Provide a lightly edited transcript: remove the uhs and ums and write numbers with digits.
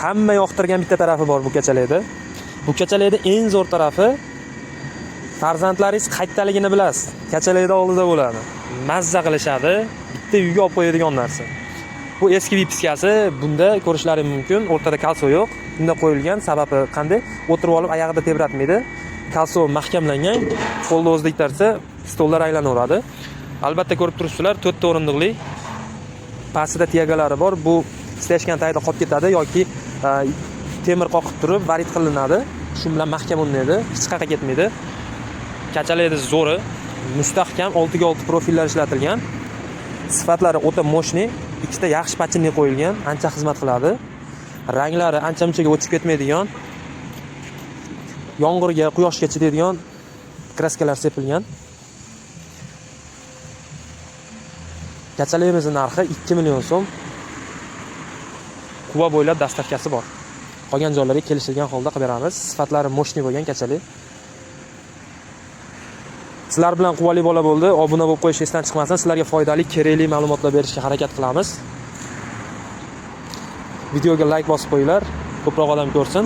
hamma yoqtirgan bitta tarafi bor bu kachalikda. Bu kachalikda eng zo'r tarafi farzandlaringiz qayerdaligini bilasiz. Kachalikda oldida bo'ladi. Mazza qilishadi. Bitta uyga olib qo'yadigan narsa. Bu eski vipiskasi, bunda ko'rishlaringiz mumkin. O'rtada kalso yo'q. Bunda qo'yilgan sababi qanday? O'tirib olib oyog'ida tebratmaydi. Kalso mahkamlangan. Qo'lda o'zida itarsa, stollar aylanaveradi. Albatta ko'rib turibsizlar, 4 ta o'rindiqli. Pastida tiyagalari bor. Bu istashgan tayda qolib ketadi yoki temir qoqib turib varid qilinadi. Shu bilan mahkam o'rnaydi, hech qayerga ketmaydi. Kachalikda zo'ri, mustahkam 6 ga 6 profillar ishlatilgan. Sifatlari o'ta moshni, ikkita yaxshi pachinli qo'yilgan, ancha xizmat qiladi. Ranglari ancha-munchaga o'chib ketmaydigan, yomg'irga, quyoshga chidaydigan kraskalar sepilgan. Kachaligimizning narxi 2 million so'm. Quva bo'ylab dastavkasi bor. Qolgan joylarga kelishilgan holda qilib beramiz. Sifatlari moshni bo'lgan kachalik. Sizlar bilan Quvali bola bo'ldi. Obuna bo'lib qo'yish esdan chiqmasin. Sizlarga foydali, kerakli ma'lumotlar berishga harakat qilamiz. Videoga like bosib qo'yinglar, ko'proq odam ko'rsin.